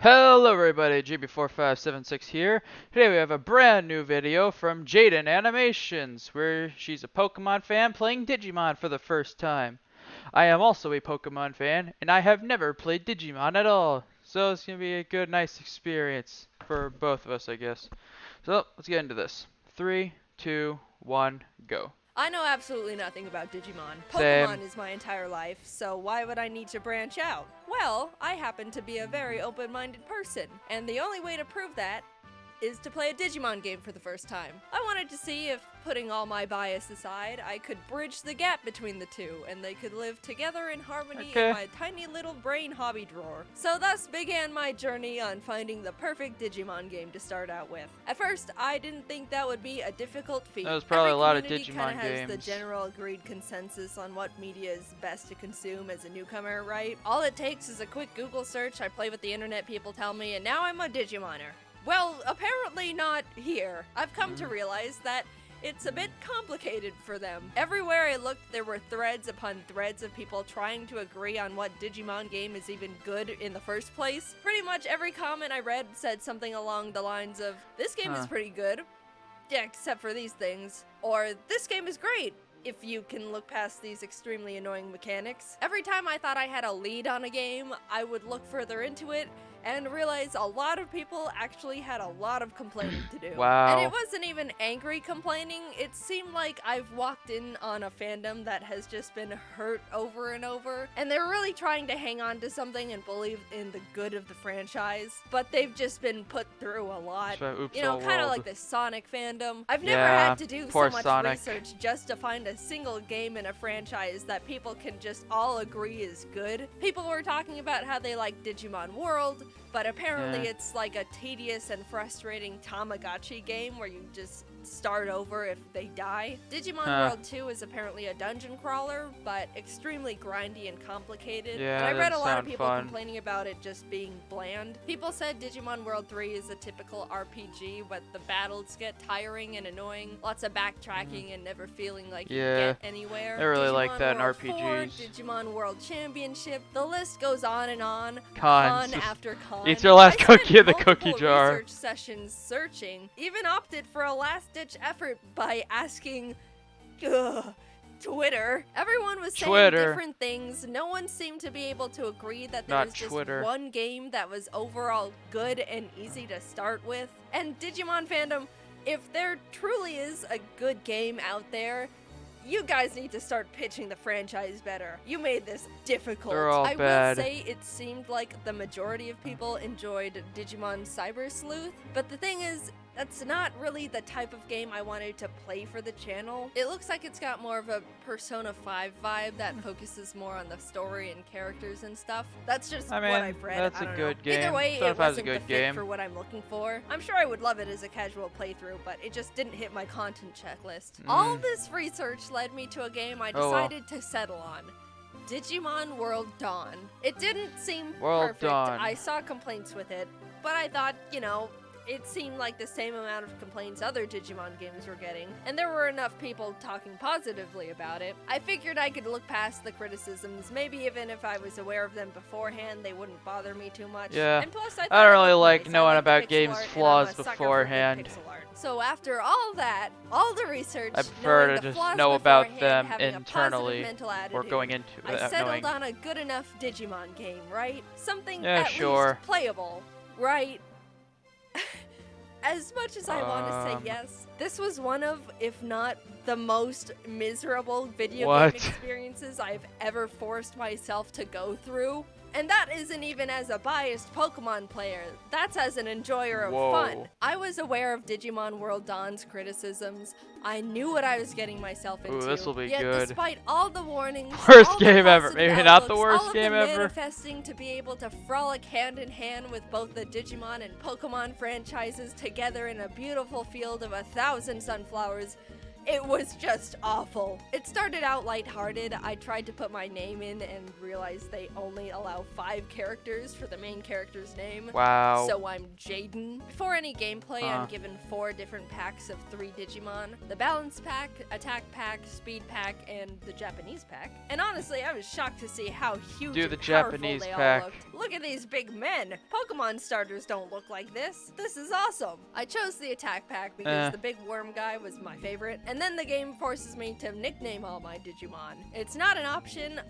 Hello everybody, GB4576 here. Today we have a brand new video from Jaiden Animations, where she's a Pokemon fan playing Digimon for the first time. I am also a Pokemon fan, and I have never played Digimon at all. So it's going to be a good, nice experience for both of us, I guess. So let's get into this. 3, 2, 1, go. I know absolutely nothing about Digimon. Same. Pokemon is my entire life, so why would I need to branch out? Well, I happen to be a very open-minded person, and the only way to prove that is to play a Digimon game for the first time. I wanted to see if, putting all my bias aside, I could bridge the gap between the two, and they could live together in harmony in my tiny little brain hobby drawer. So thus began my journey on finding the perfect Digimon game to start out with. At first, I didn't think that would be a difficult feat. There's probably a lot of Every community Digimon kinda has the games. general agreed consensus on what media is best to consume as a newcomer, right? All it takes is a quick Google search, I play with the internet, people tell me, and now I'm a Digimoner. Well, apparently not here. I've come to realize that it's a bit complicated for them. Everywhere I looked, there were threads upon threads of people trying to agree on what Digimon game is even good in the first place. Pretty much every comment I read said something along the lines of, this game is pretty good, yeah, except for these things, or this game is great, if you can look past these extremely annoying mechanics. Every time I thought I had a lead on a game, I would look further into it and realize a lot of people actually had a lot of complaining to do. Wow. And it wasn't even angry complaining, it seemed like I've walked in on a fandom that has just been hurt over and over, and they're really trying to hang on to something and believe in the good of the franchise, but they've just been put through a lot. You know, kind of like the Sonic fandom. I've never had to do so much research just to find a single game in a franchise that people can just all agree is good. People were talking about how they like Digimon World, but apparently it's like a tedious and frustrating Tamagotchi game where you just start over if they die. Digimon World 2 is apparently a dungeon crawler, but extremely grindy and complicated. Yeah, and I read a lot of people fun. complaining about it just being bland. People said Digimon World 3 is a typical RPG, but the battles get tiring and annoying. Lots of backtracking and never feeling like you get anywhere. I really Digimon like that World in 4, RPGs. Digimon World Championship. The list goes on and on. Cons. Con after con. Eat your last I cookie spent in the cookie multiple jar. research sessions searching. Even opted for a last-ditch effort by asking Twitter. Everyone was saying different things. No one seemed to be able to agree that there was just one game that was overall good and easy to start with. And Digimon fandom, if there truly is a good game out there, you guys need to start pitching the franchise better. You made this difficult. They're all I bad. will say it seemed like the majority of people enjoyed Digimon Cyber Sleuth, but the thing is, that's not really the type of game I wanted to play for the channel. It looks like it's got more of a Persona 5 vibe that focuses more on the story and characters and stuff. That's just what I've read. That's I don't a good know. game. Either way, Persona it 5's a wasn't good the game. fit for what I'm looking for. I'm sure I would love it as a casual playthrough, but it just didn't hit my content checklist. All this research led me to a game I decided to settle on. Digimon World Dawn. It didn't seem perfect. I saw complaints with it, but I thought, you know, it seemed like the same amount of complaints other Digimon games were getting, and there were enough people talking positively about it. I figured I could look past the criticisms, maybe even if I was aware of them beforehand, they wouldn't bother me too much. Yeah, And plus, I don't really nice. like knowing about pixel games' art, flaws and I'm a sucker for good beforehand. pixel art. So after all that, all the research, I prefer to just know about them having internally or going into I settled on a good enough Digimon game, right? Something at least playable, right? As much as I want to say yes, this was one of, if not the most miserable video game experiences I've ever forced myself to go through. And that isn't even as a biased Pokemon player, that's as an enjoyer of fun. I was aware of Digimon World Dawn's criticisms, I knew what I was getting myself into. Ooh, this will be yet good. Despite all the warnings, Worst game ever. Maybe not the worst game ever. Manifesting to be able to frolic hand in hand with both the Digimon and Pokemon franchises together in a beautiful field of 1,000 sunflowers, It was just awful. It started out lighthearted. I tried to put my name in and realized they only allow 5 characters for the main character's name. Wow. So I'm Jaiden. Before any gameplay, I'm given 4 different packs of 3 Digimon. The Balance Pack, Attack Pack, Speed Pack, and the Japanese Pack. And honestly, I was shocked to see how huge and powerful they all looked. Look at these big men. Pokemon starters don't look like this. This is awesome. I chose the Attack Pack because the big worm guy was my favorite. And then the game forces me to nickname all my Digimon. It's not an option,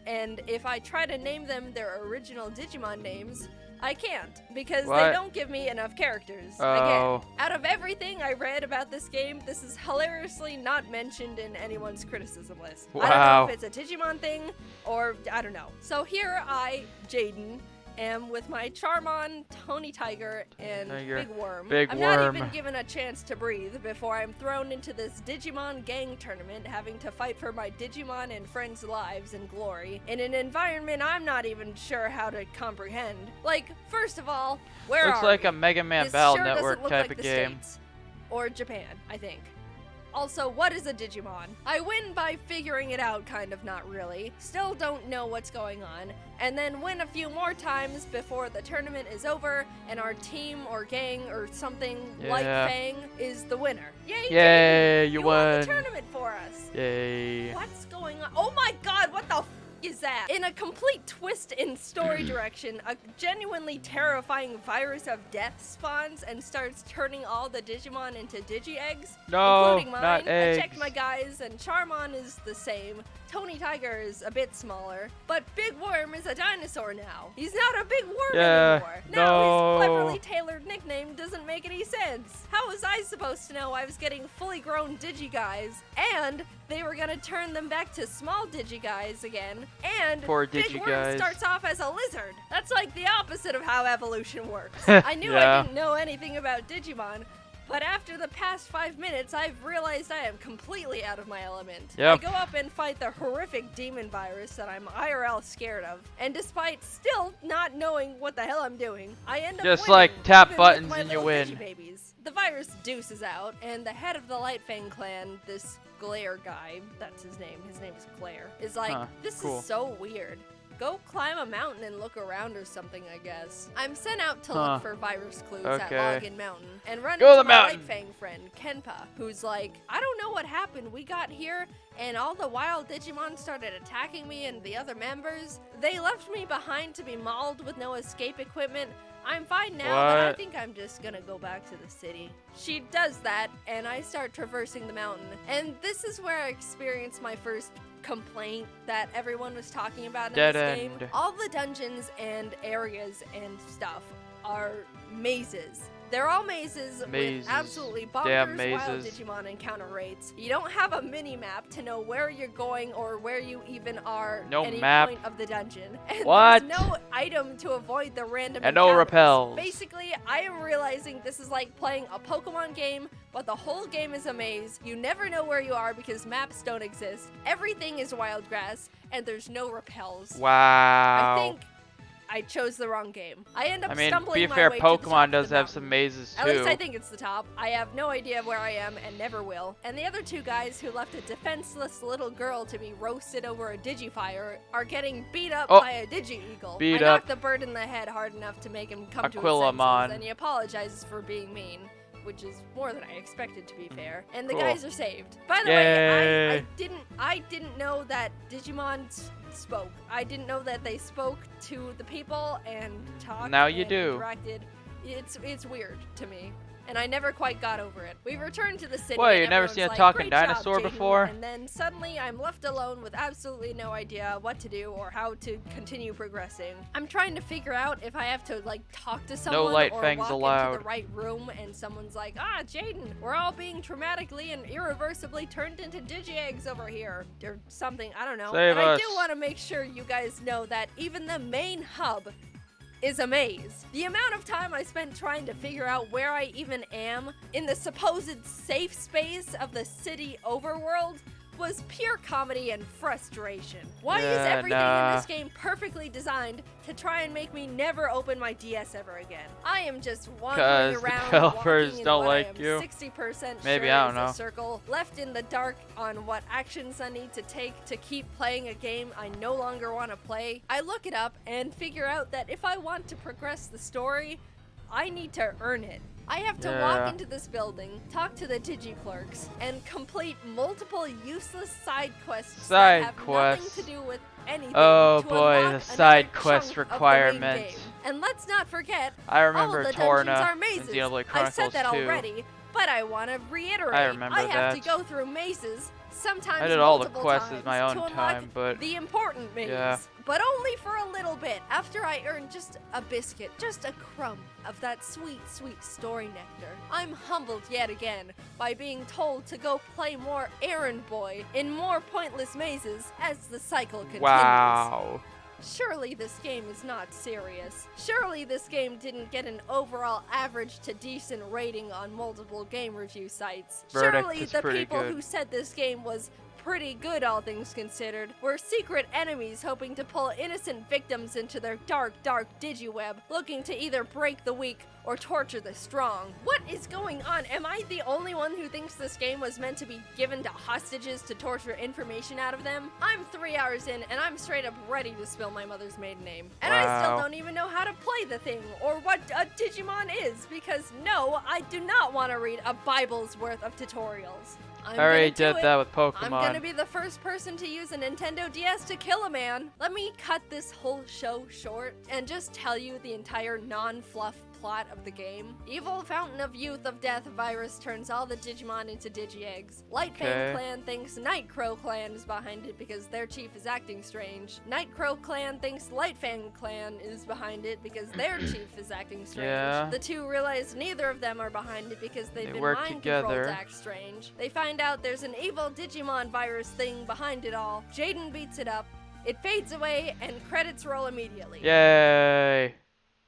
and if I try to name them their original Digimon names, I can't, because they don't give me enough characters. Again, out of everything I read about this game, this is hilariously not mentioned in anyone's criticism list. I don't know if it's a Digimon thing, or I don't know. So here I, Jaiden, am with my Charmon, Tony Tiger, and Big Worm. I'm not even given a chance to breathe before I'm thrown into this Digimon gang tournament, having to fight for my Digimon and friends' lives and glory in an environment I'm not even sure how to comprehend. Like, first of all, where are we? Looks like a Mega Man Battle Network type of game. States. Or Japan, I think. Also, what is a Digimon? I win by figuring it out, kind of, not really. Still don't know what's going on. And then win a few more times before the tournament is over and our team or gang or something like Fang is the winner. Yay! Yay, you won the tournament for us. Yay. What's going on? Oh my god, what the f is that? In a complete twist in story direction, a genuinely terrifying virus of death spawns and starts turning all the Digimon into Digi-Eggs, including mine. Not eggs. I checked my guys, and Charmon is the same. Tony Tiger is a bit smaller, but Big Worm is a dinosaur now. He's not a big worm anymore. Now his cleverly tailored nickname doesn't make any sense. How was I supposed to know I was getting fully grown Digi-Guys, and they were gonna turn them back to small Digi-Guys again, and Big Worm starts off as a lizard? That's like the opposite of how evolution works. I knew I didn't know anything about Digimon, but after the past 5 minutes, I've realized I am completely out of my element. I go up and fight the horrific demon virus that I'm IRL scared of, and despite still not knowing what the hell I'm doing, I end up just winning, like tap even buttons with my and you little win. Digibabies. The virus deuces out, and the head of the Light Fang clan, this Glare guy, that's his name is Glare, is like, this is so weird. Go climb a mountain and look around or something, I guess. I'm sent out to look for virus clues at Login Mountain and run into my Light Fang friend, Kenpa, who's like, I don't know what happened. We got here and all the wild Digimon started attacking me and the other members. They left me behind to be mauled with no escape equipment. I'm fine now, but I think I'm just gonna go back to the city. She does that, and I start traversing the mountain. And this is where I experience my first complaint that everyone was talking about in this game. All the dungeons and areas and stuff are mazes. They're all mazes with absolutely bonkers wild Digimon encounter rates. You don't have a mini-map to know where you're going or where you even are at any point of the dungeon. And there's no item to avoid the random encounters. No repels. Basically, I am realizing this is like playing a Pokemon game, but the whole game is a maze. You never know where you are because maps don't exist. Everything is wild grass, and there's no repels. Wow. I think I chose the wrong game. I end up stumbling my way to be fair, Pokemon does have some mazes too. At least I think it's the top. I have no idea where I am and never will. And the other 2 guys who left a defenseless little girl to be roasted over a Digifire are getting beat up by a Digi-Eagle. I knocked the bird in the head hard enough to make him come to his senses, and he apologizes for being mean, which is more than I expected, to be fair. And the guys are saved. By the way, I didn't know that Digimon spoke. I didn't know that they spoke to the people and talked. Now you do. Interacted. It's weird to me, and I never quite got over it. We returned to the city. Well, you've never seen a talking dinosaur before? And then suddenly I'm left alone with absolutely no idea what to do or how to continue progressing. I'm trying to figure out if I have to like talk to someone or walk into the right room and someone's like, Jaiden, we're all being traumatically and irreversibly turned into Digi-Eggs over here or something. I don't know. But I do want to make sure you guys know that even the main hub is a maze. The amount of time I spent trying to figure out where I even am in the supposed safe space of the city overworld was pure comedy and frustration. Why is Yeah, everything nah. in this game perfectly designed to try and make me never open my DS ever again? I am just wandering 'Cause the around, developers walking in don't what like I am you. 60% Maybe, sure I don't is know. a circle, left in the dark on what actions I need to take to keep playing a game I no longer want to play. I look it up and figure out that if I want to progress the story, I need to earn it. I have to walk Yeah. into this building, talk to the Digi-Clerks, and complete multiple useless side quests Side that have quests. nothing to do with anything Oh to boy, unlock the another side quest chunk of the main requirements. game. And let's not forget, I all remember of the dungeons Torna are in mazes. Xenoblade I Chronicles said that 2. already, but I want to reiterate. I remember have to that. go through mazes, sometimes I did all the multiple quests times, in my own to unlock time, but the important maze. yeah. But only for a little bit, after I earn just a biscuit, just a crumb of that sweet, sweet story nectar. I'm humbled yet again by being told to go play more errand boy in more pointless mazes as the cycle continues. Wow. Surely this game is not serious. Surely this game didn't get an overall average to decent rating on multiple game review sites. Verdict Surely is the pretty people good. who said this game was pretty good, all things considered, were secret enemies hoping to pull innocent victims into their dark, dark digiweb, looking to either break the weak or torture the strong. What is going on? Am I the only one who thinks this game was meant to be given to hostages to torture information out of them? I'm 3 hours in and I'm straight up ready to spill my mother's maiden name. And I still Wow. don't even know how to play the thing or what a Digimon is, because no, I do not want to read a Bible's worth of tutorials. I'm I already gonna do did it. that with Pokemon. I'm gonna be the first person to use a Nintendo DS to kill a man. Let me cut this whole show short and just tell you the entire non-fluff plot of the game. Evil Fountain of Youth of Death virus turns all the Digimon into Digi-Eggs. Lightfang Okay. Clan thinks Nightcrow Clan is behind it because their chief is acting strange. Nightcrow Clan thinks Lightfang Clan is behind it because their chief is acting strange. Yeah. The two realize neither of them are behind it because they've They been work mind controlled together. to act strange. They find out there's an evil Digimon virus thing behind it all. Jaiden beats it up. It fades away and credits roll immediately. Yay.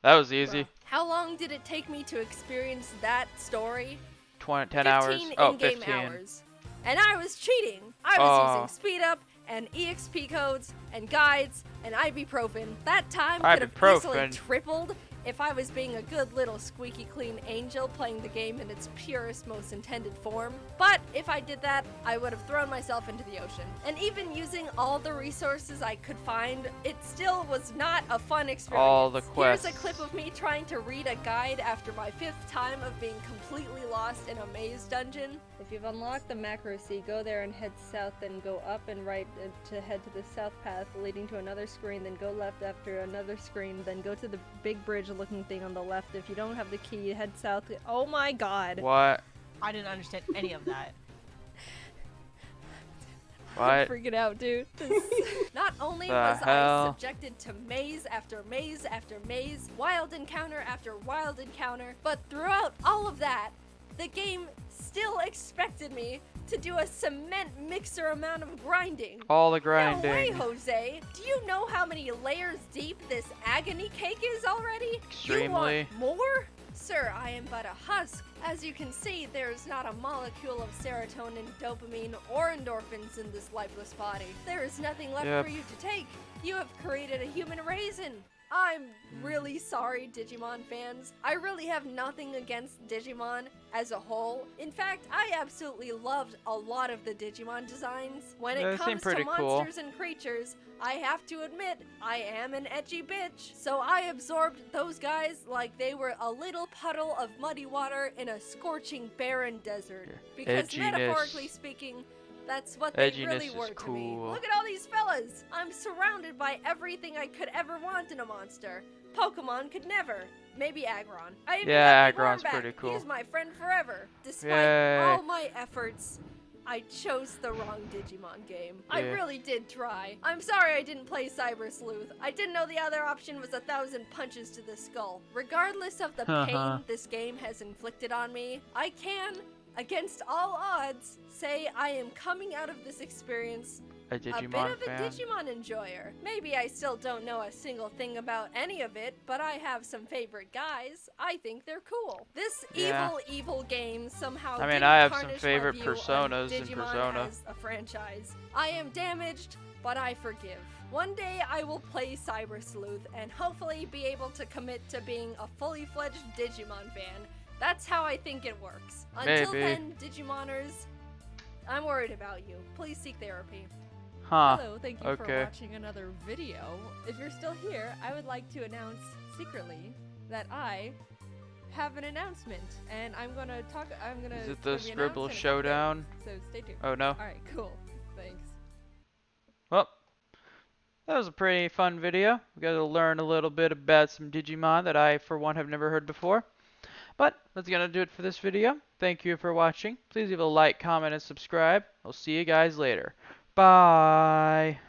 That was easy. Bruh. How long did it take me to experience that story? 10 15 hours. Oh, in-game 15. hours. And I was cheating. I was using speed up and EXP codes and guides and ibuprofen. That time could have easily Ibuprofen. tripled if I was being a good little squeaky clean angel playing the game in its purest, most intended form. But if I did that, I would have thrown myself into the ocean. And even using all the resources I could find, it still was not a fun experience. All the Here's quests. a clip of me trying to read a guide after my 5th time of being completely lost in a maze dungeon. If you've unlocked the macro sea, go there and head south, then go up and right to head to the south path leading to another screen, then go left after another screen, then go to the big bridge looking thing on the left. If you don't have the key, head south. Oh my god. What? I didn't understand any of that. I'm What? freaking out, dude. Not only The was I hell? subjected to maze after maze after maze, wild encounter after wild encounter, but throughout all of that, the game still expected me to do a cement mixer amount of grinding. All the No way, grinding. Jose. Do you know how many layers deep this agony cake is already? Extremely. You want more? Sir, I am but a husk. As you can see, there is not a molecule of serotonin, dopamine, or endorphins in this lifeless body. There is nothing left Yep. for you to take. You have created a human raisin. I'm really sorry, Digimon fans. I really have nothing against Digimon as a whole. In fact, I absolutely loved a lot of the Digimon designs. When Yeah, it they seem comes to pretty cool. monsters and creatures, I have to admit, I am an edgy bitch. So I absorbed those guys like they were a little puddle of muddy water in a scorching barren desert. Because Edginess. metaphorically speaking, that's what they Edginess really is were to me. cool. Look at all these fellas! I'm surrounded by everything I could ever want in a monster. Pokemon could never. Maybe Aggron. I even Yeah, got Big Aggron's Wormback. pretty cool. He's my friend forever. Despite Yay. all my efforts, I chose the wrong Digimon game. I Yeah. really did try. I'm sorry I didn't play Cyber Sleuth. I didn't know the other option was 1,000 punches to the skull. Regardless of the pain this game has inflicted on me, I can, against all odds, say I am coming out of this experience a A bit Digimon of a fan. Digimon enjoyer. Maybe I still don't know a single thing about any of it, but I have some favorite guys. I think they're cool. This Yeah. evil game somehow I mean, didn't I have some tarnish favorite my view personas on in Digimon Persona. as a franchise. I am damaged, but I forgive. One day I will play Cyber Sleuth and hopefully be able to commit to being a fully fledged Digimon fan. That's how I think it works. Until Maybe. then, Digimoners, I'm worried about you. Please seek therapy. Huh. Hello, thank you for Okay. watching another video. If you're still here, I would like to announce secretly that I have an announcement, and I'm gonna talk. Is it it's the gonna be announced Scribble in a couple Showdown? days, so stay tuned. Oh no. All right, cool. Thanks. Well, that was a pretty fun video. We got to learn a little bit about some Digimon that I, for one, have never heard before. But that's gonna do it for this video. Thank you for watching. Please leave a like, comment, and subscribe. I'll see you guys later. Bye.